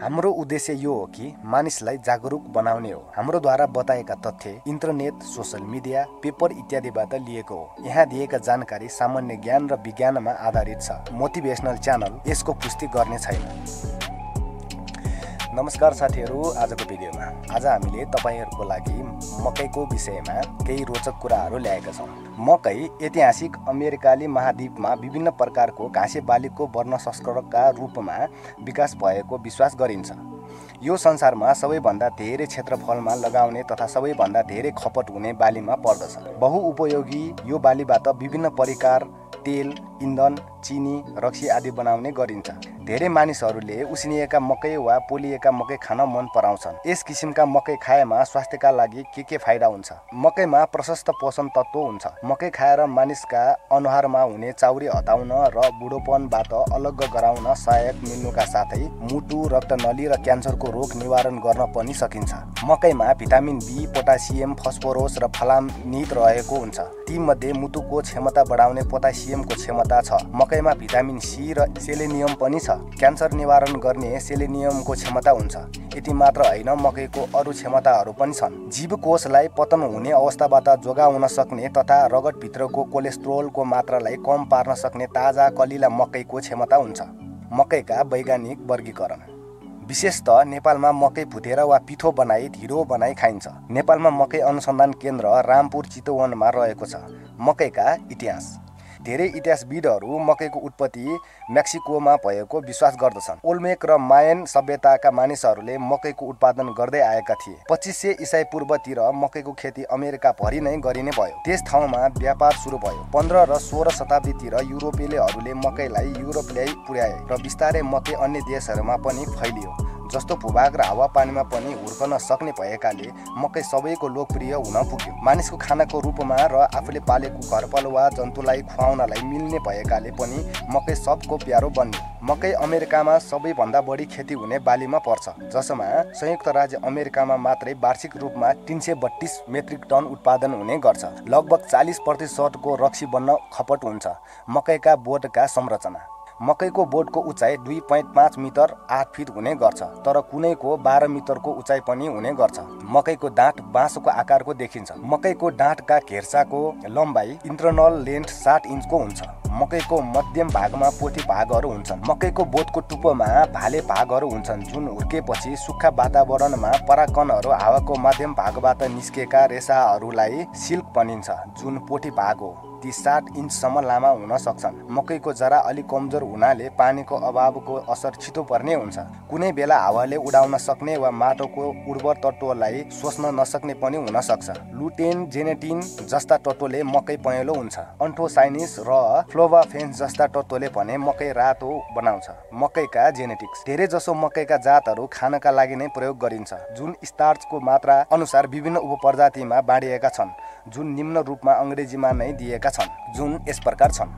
हाम्रो उद्देश्य यो हो कि मानिसलाई जागरुक बनाउने हो। हाम्रोद्वारा बताएका तथ्य इन्टरनेट, सोशल मिडिया, पेपर इत्यादिबाट लिएको हो। यहाँ दिएका जानकारी सामान्य ज्ञान र विज्ञानमा आधारित छ। मोटिभेसनल च्यानल यसको पुष्टि गर्ने छैन। नमस्कार साथीहरू, आजको भिडियोमा आज हामीले तपाईहरुको लागि मकैको विषयमा केही रोचक कुराहरू ल्याएका छौं। मकै ऐतिहासिक अमेरिकाली महाद्वीपमा विभिन्न प्रकारको घाँसे बालीको वर्ण संस्करणका रूपमा विकास भएको विश्वास गरिन्छ। यो संसारमा सबैभन्दा धेरै क्षेत्रफलमा लगाउने तथा सबैभन्दा धेरै खपत हुने बालीमा पर्दछ। बहुउपयोगी यो बालीबाट विभिन्न परिकार तेल, इन्धन, चिनी, रक्सी आदि बनाउने गरिन्छ। धेरै मानिसहरूले उसिनिएका मकै वा पोलिएका मकै खान मन पराउँछन्। यस किसिमका मकै खाएमा स्वास्थ्यका लागि के फाइदा हुन्छ? मकैमा प्रशस्त पोषण तत्व हुन्छ। मकै खाएर मानिसका अनुहारमा हुने चाउरी हटाउन र बुढोपनबाट अलग गराउन सहायक मिल्नुका साथै मुटु, रक्तनली र क्यान्सरको रोग निवारण गर्न पनि सकिन्छ। मकैमा भिटामिन बी, पोटासियम, फस्फोरस र फ्लाभोनिड रहेको हुन्छ। तीमध्ये मुटुको क्षमता बढाउने पोटासियमको क्षमता छ। मकैमा भिटामिन सी र सेलेनियम पनि छ। क्यान्सर निवारण गर्ने सेलेनियमको क्षमता हुन्छ। यति मात्र होइन, मकैको अरू क्षमताहरू पनि छन्। जीवकोशलाई पतन हुने अवस्थाबाट जोगाउन सक्ने तथा रगतभित्रको कोलेस्ट्रोलको मात्रालाई कम पार्न सक्ने ताजा कलिला मकैको क्षमता हुन्छ। मकैका वैज्ञानिक वर्गीकरण। विशेषतः नेपालमा मकै भुटेर वा पिठो बनाई ढिँडो बनाई खाइन्छ। नेपालमा मकै अनुसन्धान केन्द्र रामपुर चितवनमा रहेको छ। मकैका इतिहास। धेरै इतिहासविदहरू मकैको उत्पत्ति मेक्सिकोमा भएको विश्वास गर्दछन्। ओल्मेक र मायन सभ्यताका मानिसहरूले मकैको उत्पादन गर्दै आएका थिए। 2500 ईसा पूर्वतिर मकैको खेती अमेरिका भरि नै गरिने भयो। त्यस ठाउँमा व्यापार सुरु भयो। 15 र 16 शताब्दीतिर युरोपेलीहरूले मकैलाई युरोप ल्याइ पुर्याए र बिस्तारै मकै अन्य देशहरूमा पनि फैलियो। जस्तो भूभाग र हावापानीमा पनि हुर्कन सक्ने भएकाले मकै सबैको लोकप्रिय हुन पुग्यो। मानिसको खानाको रूपमा र आफूले पालेको घरपालुवा जन्तुलाई खुवाउनलाई मिल्ने भएकाले पनि मकै सबको प्यारो बन्यो। मकै अमेरिकामा सबैभन्दा बढी खेती हुने बालीमा पर्छ, जसमा संयुक्त राज्य अमेरिकामा मात्रै वार्षिक रूपमा 332 मेट्रिक टन उत्पादन हुने गर्छ। लगभग 40% को रक्सी बन्न खपत हुन्छ। मकैका बोटका संरचना। मकैको बोटको उचाइ 2.5 मिटर 8 फिट हुने गर्छ, तर कुनैको 12 मिटरको उचाइ पनि हुने गर्छ। मकैको डाँठ बाँसको आकारको देखिन्छ। मकैको डाँठका घेर्साको लम्बाइ इन्टर्नल लेन्थ 60 इन्चको हुन्छ। मकैको मध्यम भागमा पोथी भागहरू हुन्छन्। मकैको बोटको टुप्पोमा भाले भागहरू हुन्छन्, जुन हुर्केपछि सुक्खा वातावरणमा परागकणहरू हावाको मध्यम भागबाट निस्केका रेसाहरूलाई सिल्क भनिन्छ, जुन पोथी भाग हो। ती 60 इन्चसम्म लामा हुन सक्छन्। मकैको जरा अलि कमजोर हुनाले पानीको अभावको असर छिटो पर्ने हुन्छ। कुनै बेला हावाले उडाउन सक्ने वा माटोको उर्वर तत्त्वलाई सोच्न नसक्ने पनि हुन सक्छ। लुटेन, जेनेटिन जस्ता तत्त्वले मकै पहेँलो हुन्छ। एन्थोसाइनिस र फ्लोभाफेन्स जस्ता तत्त्वले भने मकै रातो बनाउँछ। मकैका जेनेटिक्स। धेरै जसो मकैका जातहरू खानका लागि नै प्रयोग गरिन्छ, जुन स्टार्चको मात्रा अनुसार विभिन्न उपप्रजातिमा बाँडिएका छन्, जुन निम्न रूपमा अङ्ग्रेजीमा नै दिएका छन्, जुन यस प्रकार छन्।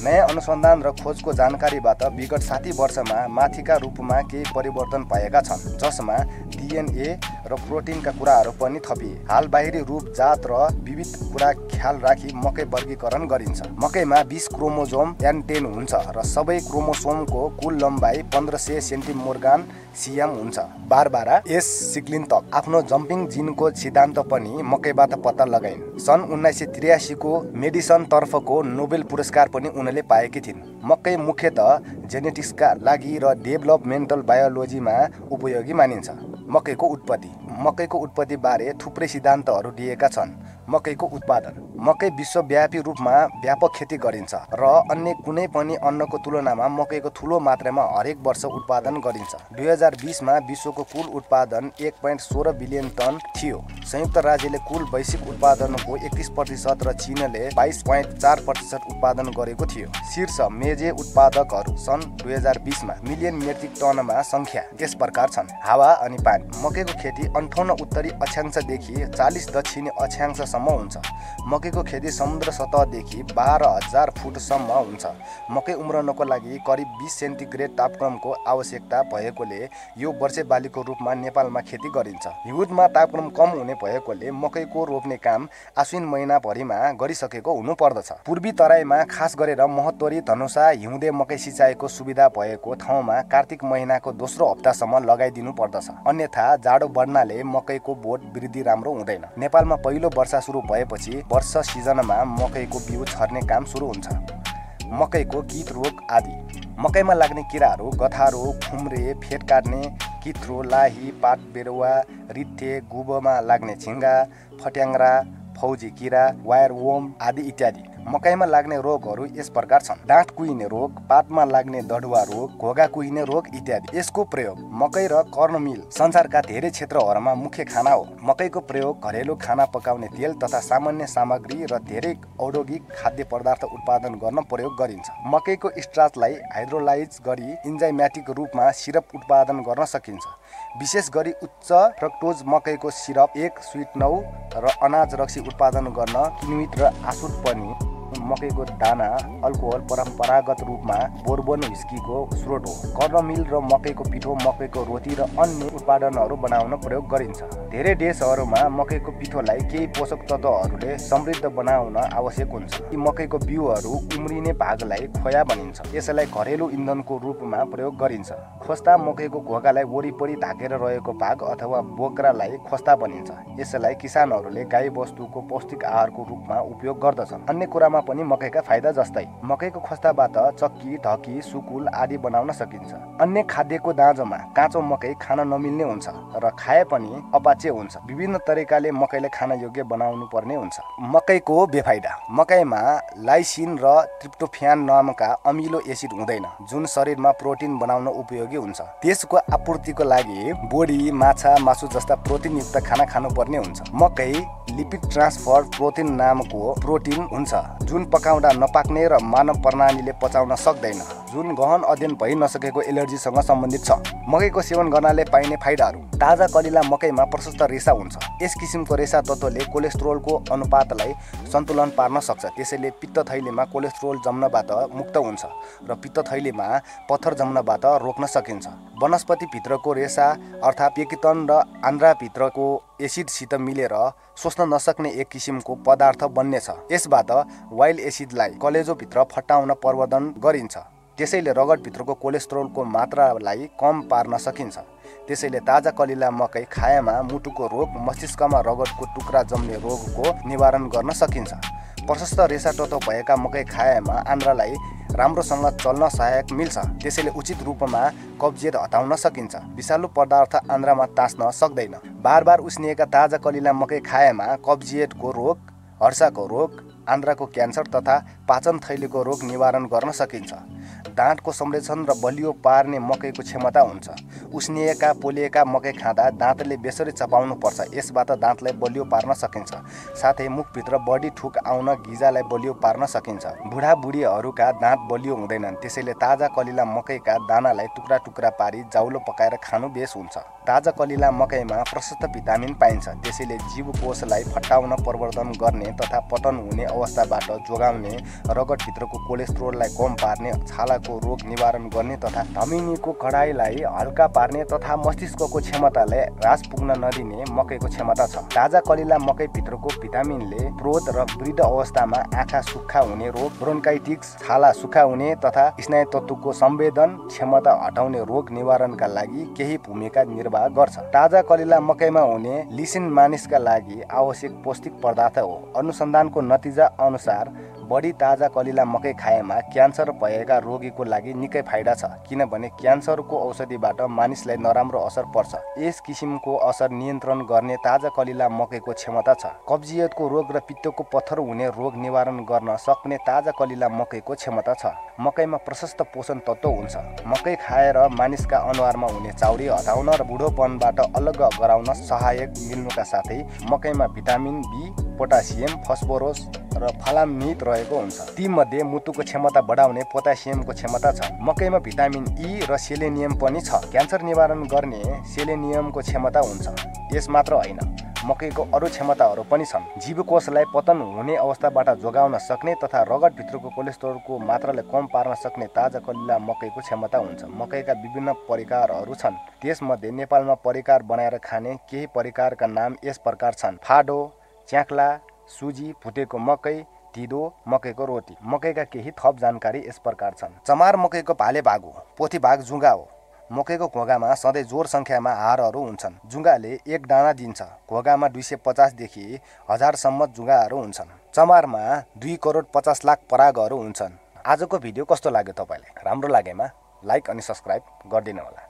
नयाँ अनुसन्धान र खोजको जानकारीबाट विगत 60 वर्षमा माथिका रूपमा केही परिवर्तन भएका छन्, जसमा डिएनए र प्रोटिनका कुराहरू पनि थपिए। हाल बाहिरी रूप, जात र विविध कुरा ख्याल राखी मकै वर्गीकरण गरिन्छ। मकैमा 20 क्रोमोजोम N10 हुन्छ र सबै क्रोमोसोमको कुल लम्बाइ 1500 सेन्टिमोर्गान सिएम हुन्छ। बारबारा एस सिग्लिन्टक आफ्नो जम्पिङ जिनको सिद्धान्त पनि मकैबाट पत्ता लगाइन्। सन् 1983 को मेडिसन तर्फको नोबेल पुरस्कार पनि उनले पाएकी थिइन्। मकै मुख्यतः जेनेटिक्सका लागि र डेभलपमेन्टल बायोलोजीमा उपयोगी मानिन्छ। मकैको उत्पत्ति। मकैको उत्पत्ति बारे थुप्रै सिद्धान्तहरू दिएका छन्। मकैको उत्पादन। मकै विश्वव्यापी रूपमा व्यापक खेती गरिन्छ र अन्य कुनै पनि अन्नको तुलनामा मकैको ठुलो मात्रामा हरेक वर्ष उत्पादन गरिन्छ। 2020 मा विश्वको कुल उत्पादन 1.16 बिलियन टन थियो। संयुक्त राज्यले कुल वैश्विक उत्पादनको 31% र चीनले 22.4% उत्पादन गरेको थियो। शीर्ष मेजे उत्पादकहरू सन् 2020 मा मिलियन मेट्रिक टनमा संख्या यस प्रकार छन्। हावा अनि पानी। मकैको खेती ५८ उत्तरी अक्षांशदेखि ४० दक्षिणी अक्षांशसम्म हुन्छ। मकैको खेती समुद्र सतहदेखि १२,००० फुटसम्म हुन्छ। मकै उम्रनको लागि करिब 20 सेन्टिग्रेड तापक्रमको आवश्यकता भएकोले यो वर्षे बालीको रूपमा नेपालमा खेती गरिन्छ। हिउँदमा तापक्रम कम हुने भएकोले मकैको रोप्ने काम आश्विन महिनाभरिमा गरिसकेको हुनुपर्दछ। पूर्वी तराईमा खास गरेर महोत्तरी धनुषा हिउँदे मकै सिँचाइको सुविधा भएको ठाउँमा कार्तिक महिनाको दोस्रो हप्तासम्म लगाइदिनु पर्दछ। अन्यथा जाडो बढ्नाले मकैको बोट वृद्धि राम्रो हुँदैन। नेपालमा पहिलो वर्षा सुरु भएपछि वर्ष सिजनमा मकैको बिउ छर्ने काम सुरु हुन्छ। मकैको कीट रोग आदि। मकैमा लाग्ने किराहरू गथा रोग, खुम्रे, फेट काट्ने, किथ्रो, लाही, पात बेरुवा, रित्थे, गुबोमा लाग्ने झिङ्गा, फट्याङ्ग्रा, फौजी किरा, वायर वोम आदि इत्यादि। मकैमा लाग्ने रोगहरू यस प्रकार छन्: डाँठ कुहिने रोग, पातमा लाग्ने दडुवा रोग, घोगा कुहिने रोग इत्यादि। यसको प्रयोग मकै र कर्नमिल संसारका धेरै क्षेत्रहरूमा मुख्य खाना हो। मकैको प्रयोग घरेलु खाना पकाउने तेल तथा सामान्य सामग्री र धेरै औद्योगिक खाद्य पदार्थ उत्पादन गर्न प्रयोग गरिन्छ। मकैको स्टार्चलाई हाइड्रोलाइज गरी इन्जाइमेटिक रूपमा सिरप उत्पादन गर्न सकिन्छ। विशेष गरी उच्च फ्रक्टोज मकैको सिरप, एक स्विटनर र अनाज रक्सी उत्पादन गर्न किण्वित र आसुत पनि मकैको दाना अल्कोहल परम्परागत रूपमा बोर्बन व्हिस्कीको स्रोत हो। कर्नमिल र मकैको पिठो मकैको रोटी र अन्य उत्पादनहरू बनाउन प्रयोग गरिन्छ। धेरै देशहरूमा मकैको पिठोलाई केही पोषक तत्त्वहरूले समृद्ध बनाउन आवश्यक हुन्छ। यी मकैको बिउहरू उम्रिने भागलाई खोया भनिन्छ। यसलाई घरेलु इन्धनको रूपमा प्रयोग गरिन्छ। खोस्ता मकैको घोगालाई वरिपरि ढाकेर रहेको भाग अथवा बोक्रालाई खोस्ता भनिन्छ। यसलाई किसानहरूले गाई वस्तुको पौष्टिक आहारको रूपमा उपयोग गर्दछन्। अन्य कुरामा पनि मकैका फाइदा जस्तै मकैको खोस्ताबाट चक्की, ढकी, सुकुल आदि बनाउन सकिन्छ। अन्य खाद्यको दाँजोमा काँचो मकै खान नमिल्ने हुन्छ र खाए पनि अपाच्य हुन्छ। विभिन्न तरिकाले मकैलाई खान योग्य बनाउनु पर्ने हुन्छ। मकैको बेफाइदा। मकैमा लाइसिन र ट्रिप्टोफ्यान नामका अमिलो एसिड हुँदैन, जुन शरीरमा प्रोटिन बनाउन उपयोगी हुन्छ। त्यसको आपूर्तिको लागि बोडी, माछा, मासु जस्ता प्रोटिनयुक्त खाना खानुपर्ने हुन्छ। मकै लिपिड ट्रान्सफर प्रोटिन नामको प्रोटिन हुन्छ, जुन पकाउँदा नपाक्ने र मानव प्रणालीले पचाउन सक्दैन, जुन गहन अध्ययन भइ नसकेको एलर्जीसँग सम्बन्धित छ। मकैको सेवन गर्नाले पाइने फाइदाहरू। ताजा कलिला मकैमा प्रशस्त रेसा हुन्छ। यस किसिमको रेसा तत्त्वले कोलेस्ट्रोलको अनुपातलाई सन्तुलन पार्न सक्छ। त्यसैले पित्तथैलीमा कोलेस्ट्रोल जम्नबाट मुक्त हुन्छ र पित्तथैलीमा पत्थर जम्नबाट रोक्न सकिन्छ। वनस्पतिभित्रको रेसा अर्थात् पेकितन र आन्द्राभित्रको एसिडसित मिलेर सोच्न नसक्ने एक किसिमको पदार्थ बन्नेछ। यसबाट वाइल एसिडलाई कलेजोभित्र फटाउन प्रवर्धन गरिन्छ। त्यसैले रगतभित्रको कोलेस्ट्रोलको मात्रालाई कम पार्न सकिन्छ। त्यसैले ताजा कलिला मकै खाएमा मुटुको रोग, मस्तिष्कमा रगतको टुक्रा जम्ने रोगको निवारण गर्न सकिन्छ। प्रशस्त रेसा तत्त्व भएका मकै खाएमा आन्द्रालाई राम्रोसँग चल्न सहायक मिल्छ। त्यसैले उचित रूपमा कब्जियत हटाउन सकिन्छ। विषालु पदार्थ आन्द्रामा तास्न सक्दैन। बार उसिनेका ताजा कलिला मकै खाएमा कब्जियतको रोग, हर्साको रोग, आन्द्राको क्यान्सर तथा पाचन थैलीको रोग निवारण गर्न सकिन्छ। दाँतको संरक्षण र बलियो पार्ने मकैको क्षमता हुन्छ। उसिनिएका पोलिएका मकै खाँदा दाँतले बेसरी चपाउनु पर्छ। यसबाट दाँतलाई बलियो पार्न सकिन्छ। साथै मुखभित्र बढी ठुक आउन गिजालाई बलियो पार्न सकिन्छ। बुढाबुढीहरूका दाँत बलियो हुँदैनन्, त्यसैले ताजा कलिला मकैका दानालाई टुक्रा टुक्रा पारी जाउलो पकाएर खानु बेस हुन्छ। ताजा कलिला मकैमा प्रशस्त भिटामिन पाइन्छ। त्यसैले जीवकोशलाई फटाउन प्रवर्धन गर्ने तथा पतन हुने अवस्थाबाट जोगाउने, रगतभित्रको कोलेस्ट्रोललाई कम पार्ने, छालाको रोग निवारण गर्ने तथा धमिनीको कडाइलाई हल्का पार्ने तथा मस्तिष्कको क्षमतालाई ह्रास पुग्न नदिने मकैको क्षमता छ। ताजा कलिला मकै भित्रको भिटामिनले प्रोध र वृद्ध अवस्थामा आँखा सुक्खा हुने रोग, ब्रोन्काइटिस, छाला सुक्खा हुने तथा स्नायु तत्त्वको संवेदन क्षमता हटाउने रोग निवारणका लागि केही भूमिका निर्वाह गर्छ। ताजा कलिला मकैमा हुने लिसिन मानिसका लागि आवश्यक पौष्टिक पदार्थ हो। अनुसन्धानको नतिजा अनुसार बढी ताजा कलिला मकै खाएमा क्यान्सर भएका रोगीको लागि निकै फाइदा छ, किनभने क्यान्सरको औषधिबाट मानिसलाई नराम्रो असर पर्छ। यस किसिमको असर नियन्त्रण गर्ने ताजा कलिला मकैको क्षमता छ। कब्जियतको रोग र पित्तको पत्थर हुने रोग निवारण गर्न सक्ने ताजा कलिला मकैको क्षमता छ। मकैमा प्रशस्त पोषण तत्त्व हुन्छ। मकै खाएर मानिसका अनुहारमा हुने चाउरी हटाउन र बुढोपनबाट अलग गराउन सहायक मिल्नुका साथै मकैमा भिटामिन बी, पोटासियम, फस्फोरस र फलामिड रहेको हुन्छ। तीमध्ये मुटुको क्षमता बढाउने पोटासियमको क्षमता छ। मकैमा भिटामिन ई र सेलेनियम पनि छ। क्यान्सर निवारण गर्ने सेलेनियमको क्षमता हुन्छ। यस मात्र होइन, मकैको अरू क्षमताहरू पनि छन्। जीवकोशलाई पतन हुने अवस्थाबाट जोगाउन सक्ने तथा रगतभित्रको कोलेस्ट्रोलको मात्रालाई कम पार्न सक्ने ताजा कलिला मकैको क्षमता हुन्छ। मकैका विभिन्न परिकारहरू छन्। त्यसमध्ये नेपालमा परिकार बनाएर खाने केही परिकारका नाम यस प्रकार छन्: फाडो, च्याख्ला, सुजी, भुटेको मकै, ढिँडो, मकैको रोटी। मकैका केही थप जानकारी यस प्रकार छन्। चमार मकैको भाले भाग हो। पोथी भाग जुङ्गा हो। मकैको घोगामा सधैँ जोर सङ्ख्यामा हारहरू हुन्छन्। जुङ्गाले एक दाना दिन्छ। घोगामा 250 देखि 1000 सम्म जुङ्गाहरू हुन्छन्। चमारमा 2 करोड 50 लाख परागहरू हुन्छन्। आजको भिडियो कस्तो लाग्यो तपाईँलाई? राम्रो लागेमा लाइक अनि सब्स्क्राइब गरिदिनु होला।